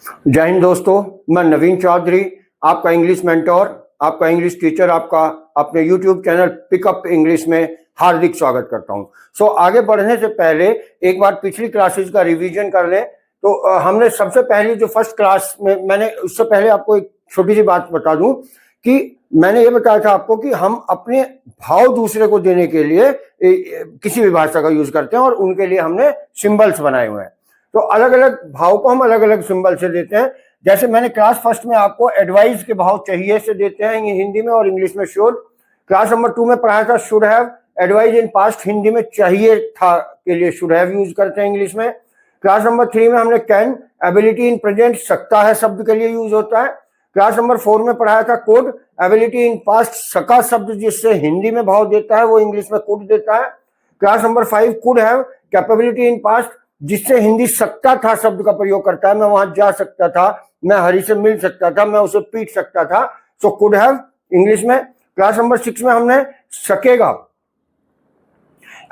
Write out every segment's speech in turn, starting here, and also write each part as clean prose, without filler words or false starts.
जय हिंद दोस्तों, मैं नवीन चौधरी, आपका इंग्लिश मेंटोर, आपका इंग्लिश टीचर, आपका अपने यूट्यूब चैनल पिकअप इंग्लिश में हार्दिक स्वागत करता हूं। आगे बढ़ने से पहले एक बार पिछली क्लासेस का रिवीजन कर लें। तो हमने सबसे पहले जो फर्स्ट क्लास में मैंने उससे पहले आपको एक छोटी सी बात बता दूं कि मैंने ये बताया था आपको कि हम अपने भाव दूसरे को देने के लिए किसी भी भाषा का यूज करते हैं और उनके लिए हमने सिंबल्स बनाए हुए हैं। तो अलग अलग भाव को हम अलग अलग सिंबल से देते हैं। जैसे मैंने क्लास फर्स्ट में आपको एडवाइस के भाव चाहिए से देते हैं हिंदी में और इंग्लिश में शुड। क्लास नंबर 2 में पढ़ाया था should have, advice in past Hindi में चाहिए था के लिए शुड हैव यूज करते हैं इंग्लिश में। क्लास नंबर 3 में हमने कैन, एबिलिटी इन प्रेजेंट सकता है शब्द के लिए यूज होता है। क्लास नंबर 4 में पढ़ाया था कुड, एबिलिटी इन पास्ट सका शब्द जिससे हिंदी में भाव देता है वो इंग्लिश में कुड देता है। Class number 5 could have, capability in past जिससे हिंदी सकता था शब्द का प्रयोग करता है। मैं वहां जा सकता था, मैं हरी से मिल सकता था, मैं उसे पीट सकता था, सो कुड हैव इंग्लिश में। क्लास नंबर 6 में हमने सकेगा,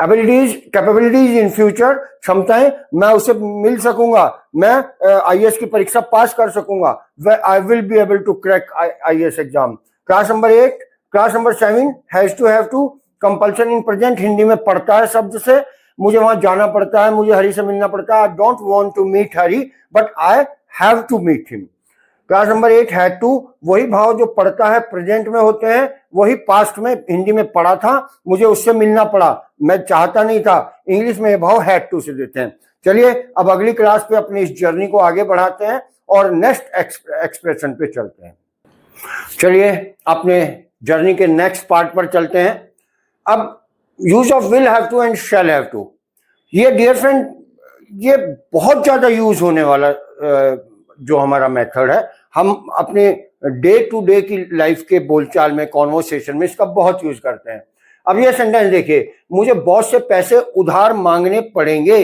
एबिलिटीज, कैपेबिलिटीज इन फ्यूचर, क्षमताएं, मैं उसे मिल सकूंगा, मैं आईएएस की परीक्षा पास कर सकूंगा, I will be able to crack IAS exam. Class number 8, class number 7 has to, compulsion in present Hindi में पड़ता है शब्द से, मुझे वहां जाना पड़ता है, मुझे हरी से मिलना पड़ता है। I don't want to meet Hari but I have to meet him. Class number 8 had to, वही भाव जो पड़ता है प्रेजेंट में होते हैं वही पास्ट में हिंदी में पड़ा था, मुझे उससे मिलना पड़ा, मैं चाहता नहीं था, इंग्लिश में ये भाव हैड टू से देते हैं। चलिए अब अगली क्लास पे अपनी इस जर्नी को आगे बढ़ाते हैं और नेक्स्ट एक्सप्रेशन पे चलते हैं। चलिए अपने जर्नी के नेक्स्ट पार्ट पर चलते हैं। अब use of will have to and shall have to, ये डियर फ्रेंड ये बहुत ज्यादा यूज होने वाला जो हमारा मेथड है, हम अपने डे टू डे की लाइफ के बोलचाल में, कॉन्वर्सेशन में इसका बहुत यूज करते हैं। अब ये सेंटेंस देखिए, मुझे बॉस से पैसे उधार मांगने पड़ेंगे,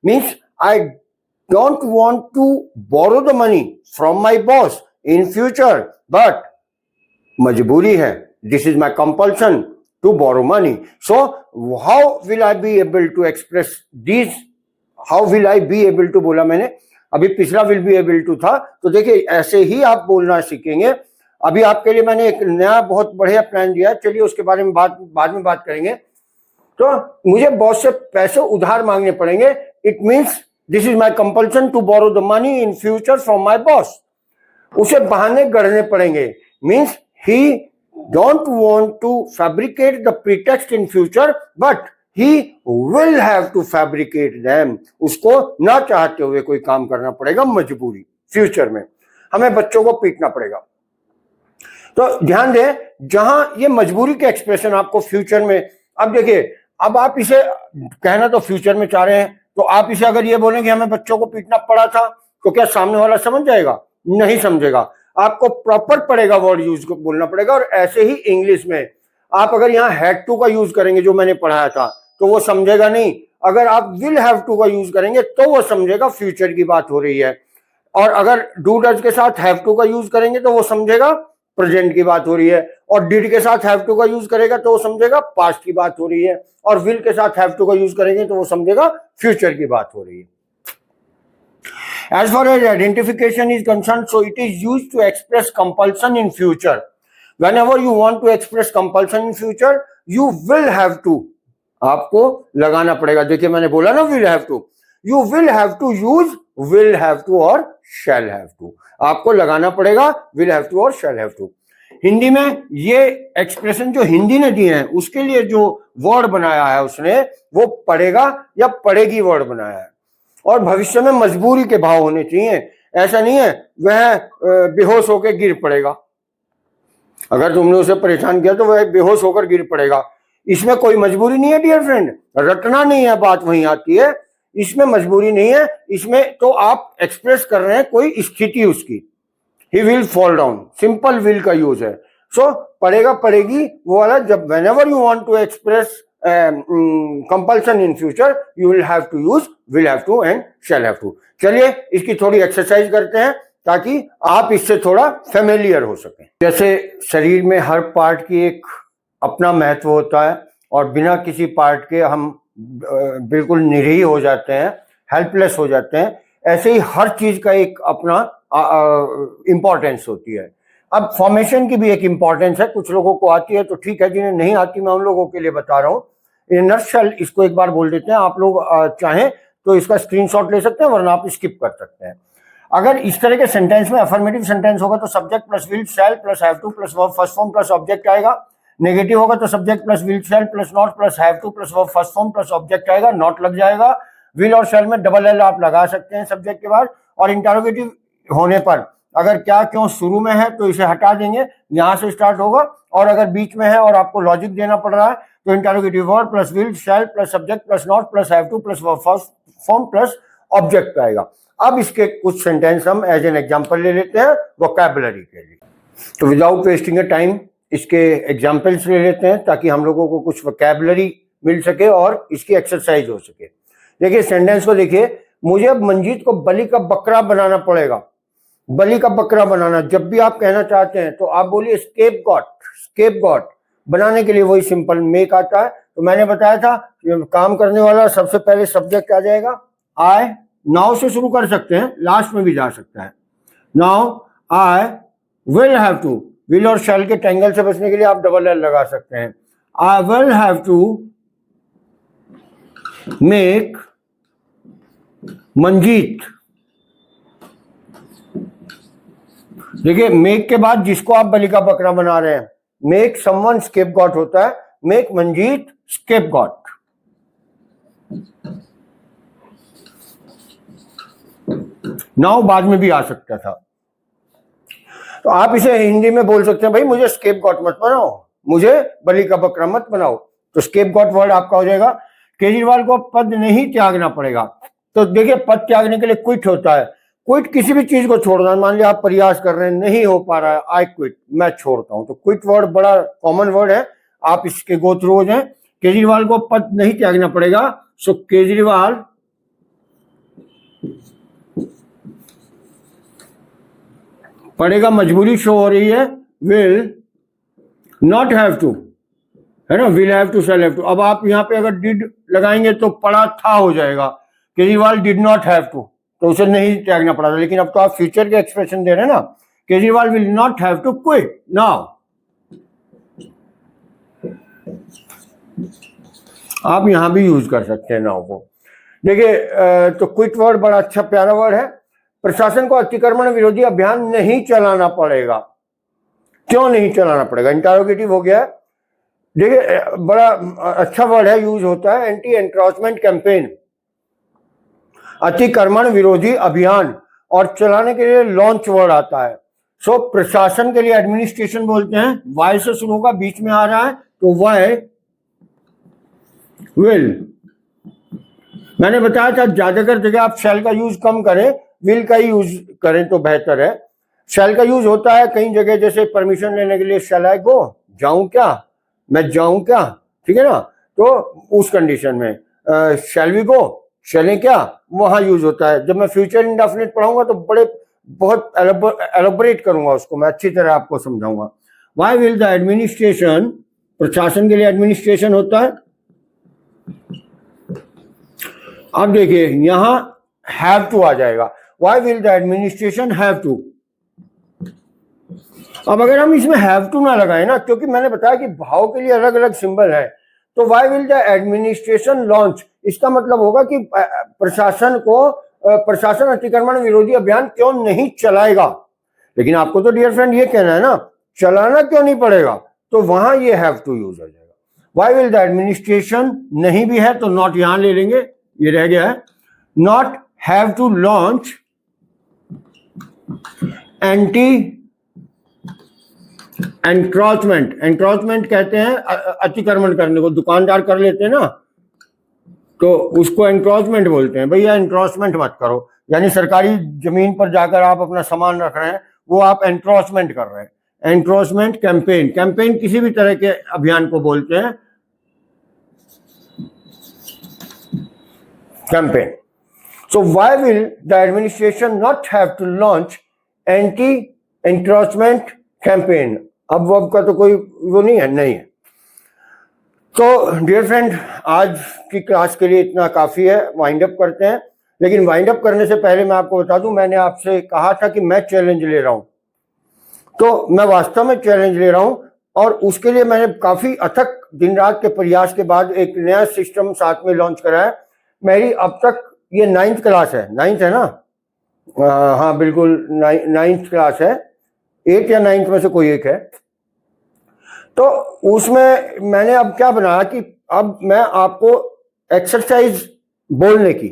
means I don't want to borrow the money from my boss in future but मजबूरी है, this is my compulsion to borrow money. So how will I be able to express these? How will I be able to बोला मैंने, अभी पिछला will be able to था, तो देखिए ऐसे ही आप बोलना सीखेंगे। अभी आपके लिए मैंने एक नया बहुत बढ़िया प्लान दिया है, चलिए उसके बारे में बाद में बात करेंगे। तो मुझे बॉस से पैसे उधार मांगने पड़ेंगे, it means this is my compulsion to borrow the money in future from my boss. उसे बहाने गढ़ने पड़ेंगे, means he don't want to fabricate the pretext in future but he will have to fabricate them। उसको ना चाहते हुए कोई काम करना पड़ेगा, मजबूरी, फ्यूचर में हमें बच्चों को पीटना पड़ेगा। तो ध्यान दें, जहां ये मजबूरी के एक्सप्रेशन आपको फ्यूचर में, अब देखिए, अब आप इसे कहना तो फ्यूचर में चाह रहे हैं, तो आप इसे अगर ये बोलेंगे हमें बच्चों को पीटना पड़ा था, तो क्या सामने वाला समझ जाएगा? नहीं समझेगा। आपको प्रॉपर पड़ेगा वर्ड यूज को बोलना पड़ेगा। और ऐसे ही इंग्लिश में आप अगर यहाँ हैड टू का यूज करेंगे जो मैंने पढ़ाया था तो वो समझेगा नहीं, अगर आप विल हैव टू का यूज करेंगे तो वो समझेगा फ्यूचर की बात हो रही है, और अगर डू डज के साथ हैव टू का यूज करेंगे तो वो समझेगा प्रेजेंट की बात हो रही है, और डिड के साथ हैव टू का यूज करेगा तो वो समझेगा पास्ट की बात हो रही है, और विल के साथ हैव टू का यूज करेंगे तो वो समझेगा फ्यूचर की बात हो रही है। As far as identification is concerned, so it is used to express compulsion in future. Whenever you want to express compulsion in future, you will have to, आपको लगाना पड़ेगा। देखिए मैंने बोला ना will have to, you will have to use will have to और shall have to, आपको लगाना पड़ेगा will have to और shall have to। हिंदी में ये एक्सप्रेशन जो हिंदी ने दिए हैं उसके लिए जो वर्ड बनाया है उसने, वो पड़ेगा या पड़ेगी वर्ड बनाया है, और भविष्य में मजबूरी के भाव होने चाहिए। ऐसा नहीं है वह बेहोश होकर गिर पड़ेगा, अगर तुमने उसे परेशान किया तो वह बेहोश होकर गिर पड़ेगा, इसमें कोई मजबूरी नहीं है डियर फ्रेंड, रटना नहीं है, बात वहीं आती है, इसमें मजबूरी नहीं है, इसमें तो आप एक्सप्रेस कर रहे हैं कोई स्थिति उसकी। He will fall down, simple will का यूज है। सो पड़ेगा पड़ेगी वो वाला, जब whenever you want to express compulsion in future you will have to use will have to and shall have to। चलिए इसकी थोड़ी एक्सरसाइज करते हैं ताकि आप इससे थोड़ा फेमिलियर हो सकें। जैसे शरीर में हर पार्ट की एक अपना महत्व होता है और बिना किसी पार्ट के हम बिल्कुल निरीह हो जाते हैं, हेल्पलेस हो जाते हैं, ऐसे ही हर चीज का एक अपना इंपॉर्टेंस होती है। अब फॉर्मेशन की भी एक इंपॉर्टेंस है, कुछ लोगों को आती है तो ठीक है, जिन्हें नहीं आती मैं उन लोगों के लिए बता रहा हूँ। इन नटशेल इसको एक बार बोल देते हैं, आप लोग चाहें तो इसका स्क्रीनशॉट ले सकते हैं, वरना आप स्किप कर सकते हैं। अगर इस तरह के सेंटेंस में अफर्मेटिव सेंटेंस होगा तो subject plus will shell plus have two plus verb first form plus object आएगा। नेगेटिव होगा तो subject plus will shell plus not plus have two plus verb first form plus object आएगा, not लग जाएगा। Will और शैल में double L आप लगा सकते हैं सब्जेक्ट के बाद। और इंटरोगेटिव होने पर अगर क्या क्यों शुरू में है तो इसे हटा देंगे, यहां से स्टार्ट होगा। और अगर बीच में है और आपको लॉजिक देना पड़ रहा है तो interrogative verb plus will shell plus subject plus not plus have two plus verb first form plus object आएगा। अब इसके कुछ सेंटेंस हम एज एन एग्जांपल ले लेते हैं वोकैबुलरी के लिए। तो विदाउट वेस्टिंग अ टाइम इसके एग्जांपल्स ले लेते हैं ताकि हम लोगों को कुछ वोकैबुलरी मिल सके और इसकी एक्सरसाइज हो सके। देखिए सेंटेंस को देखिए, मुझे अब मंजीत को बलि का बकरा बनाना पड़ेगा। बलि का बकरा बनाना, जब भी आप कहना चाहते हैं तो आप बोलिए स्केप गॉट। स्केप गॉट बनाने के लिए वही सिंपल मेक आता है। तो मैंने बताया था काम करने वाला सबसे पहले सब्जेक्ट आ जाएगा आई। नाउ से शुरू कर सकते हैं, लास्ट में भी जा सकता है। Now I will have to, will और शैल के टेंगल से बचने के लिए आप डबल एल लगा सकते हैं। I will have to make Manjeet. देखिए मेक के बाद जिसको आप बलि का बकरा बना रहे हैं, मेक समवन स्केपगॉट होता है, मेक मंजीत स्केपगॉट। नाउ बाद में भी आ सकता था। तो आप इसे हिंदी में बोल सकते हैं, भाई मुझे स्केपगॉट मत बनाओ, मुझे बलि का बकरा मत बनाओ। तो स्केपगॉट वर्ड आपका हो जाएगा। केजरीवाल को पद नहीं त्यागना पड़ेगा। तो देखिए पद त्यागने के लिए क्विट होता है। क्विट किसी भी चीज को छोड़ना, मान लिया आप प्रयास कर रहे हैं नहीं हो पा रहा है, आई क्विट, मैं छोड़ता हूं। तो क्विट वर्ड बड़ा कॉमन वर्ड है, आप इसके गो थ्रू हो जाए। केजरीवाल को पद नहीं त्यागना पड़ेगा, सो केजरीवाल पड़ेगा मजबूरी शो हो रही है, विल नॉट हैव टू, है ना, will have to shall have to. अब आप यहाँ पे अगर डिड लगाएंगे तो पड़ा था हो जाएगा, Kejriwal did not have to, तो उसे नहीं त्यागना पड़ा था। लेकिन अब तो आप फ्यूचर के एक्सप्रेशन दे रहे हैं ना, Kejriwal will not have to quit now. आप यहां भी यूज कर सकते हैं नाउ को। देखिए तो क्विट वर्ड बड़ा अच्छा प्यारा वर्ड है। प्रशासन को अतिक्रमण विरोधी अभियान नहीं चलाना पड़ेगा। क्यों नहीं चलाना पड़ेगा, इंटरोगेटिव हो गया। देखिए बड़ा अच्छा वर्ड है, यूज होता है, एंटी एनक्रोचमेंट कैंपेन। अतिक्रमण विरोधी अभियान और चलाने के लिए लॉन्च वर्ड आता है। सो प्रशासन के लिए एडमिनिस्ट्रेशन बोलते हैं, वाई से शुरू होगा, बीच में आ रहा है तो वाई विल। मैंने बताया था ज्यादातर जगह आप शैल का यूज कम करें, विल का ही यूज करें तो बेहतर है। शैल का यूज होता है कई जगह, जैसे परमिशन लेने के लिए शैल आई गो, जाऊं क्या, मैं जाऊं क्या, ठीक है ना। तो उस कंडीशन में शैल वी गो, चलें क्या, वहां यूज होता है। जब मैं फ्यूचर इंडेफिनिट पढ़ाऊंगा तो बहुत एलोबरेट करूंगा उसको, मैं अच्छी तरह आपको समझाऊंगा। व्हाई विल द एडमिनिस्ट्रेशन, प्रशासन के लिए एडमिनिस्ट्रेशन होता है। अब देखिए यहां हैव टू आ जाएगा, why will the administration have to. अब अगर हम इसमें हैव टू ना लगाए ना, क्योंकि मैंने बताया कि भाव के लिए अलग अलग सिंबल है, तो why will the administration launch, इसका मतलब होगा कि प्रशासन अतिक्रमण विरोधी अभियान क्यों नहीं चलाएगा। लेकिन आपको तो डियर फ्रेंड ये कहना है ना, चलाना क्यों नहीं पड़ेगा, तो वहां ये हैव टू यूज हो जाएगा। व्हाई विल द एडमिनिस्ट्रेशन नहीं भी है तो नॉट यहां ले लेंगे, ये रह गया है। Not have to launch anti encroachment. Encroachment कहते हैं अतिक्रमण करने को, दुकानदार कर लेते हैं ना तो उसको एनक्रोचमेंट बोलते हैं। भैया एनक्रोचमेंट मत करो, यानी सरकारी जमीन पर जाकर आप अपना सामान रख रहे हैं, वो आप एनक्रोचमेंट कर रहे हैं। एनक्रोचमेंट कैंपेन, कैंपेन किसी भी तरह के अभियान को बोलते हैं campaign. So why will the administration not have to launch anti encroachment campaign. अब वर्ब का तो कोई वो नहीं है। तो डियर फ्रेंड आज की क्लास के लिए इतना काफी है, वाइंड अप करते हैं। लेकिन वाइंड अप करने से पहले मैं आपको बता दूं, मैंने आपसे कहा था कि मैं चैलेंज ले रहा हूं, तो मैं वास्तव में चैलेंज ले रहा हूं, और उसके लिए मैंने काफी अथक दिन रात के प्रयास के बाद एक नया सिस्टम साथ में लॉन्च करा है। मेरी अब तक ये 9th क्लास है, 9th है ना, हाँ बिल्कुल 9th क्लास है, 8 या 9th में से कोई एक है। तो उसमें मैंने अब क्या बनाया कि अब मैं आपको एक्सरसाइज बोलने की,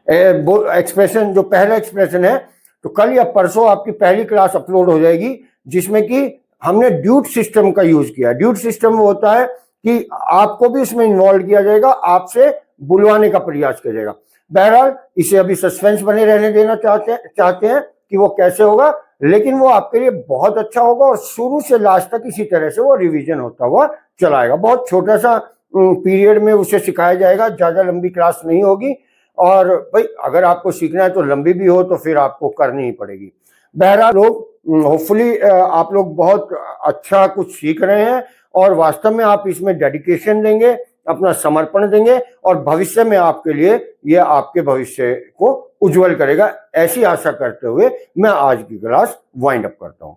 एक्सप्रेशन, जो पहला एक्सप्रेशन है, तो कल या परसों आपकी पहली क्लास अपलोड हो जाएगी, जिसमें कि हमने ड्यूट सिस्टम का यूज किया। ड्यूट सिस्टम होता है कि आपको भी उसमें इन्वॉल्व किया जाएगा, आपसे बुलवाने का प्रयास किया जाएगा। बहरहाल इसे अभी सस्पेंस बने रहने देना चाहते हैं कि वो कैसे होगा, लेकिन वो आपके लिए बहुत अच्छा होगा, और शुरू से लास्ट तक इसी तरह से वो रिवीजन होता हुआ चलाएगा। बहुत छोटा सा पीरियड में उसे सिखाया जाएगा, ज्यादा लंबी क्लास नहीं होगी। और भाई अगर आपको सीखना है तो लंबी भी हो तो फिर आपको करनी ही पड़ेगी। बहरहाल लोग, होपफुली आप लोग बहुत अच्छा कुछ सीख रहे हैं, और वास्तव में आप इसमें डेडिकेशन देंगे, अपना समर्पण देंगे, और भविष्य में आपके लिए यह आपके भविष्य को उज्जवल करेगा, ऐसी आशा करते हुए मैं आज की क्लास वाइंड अप करता हूं।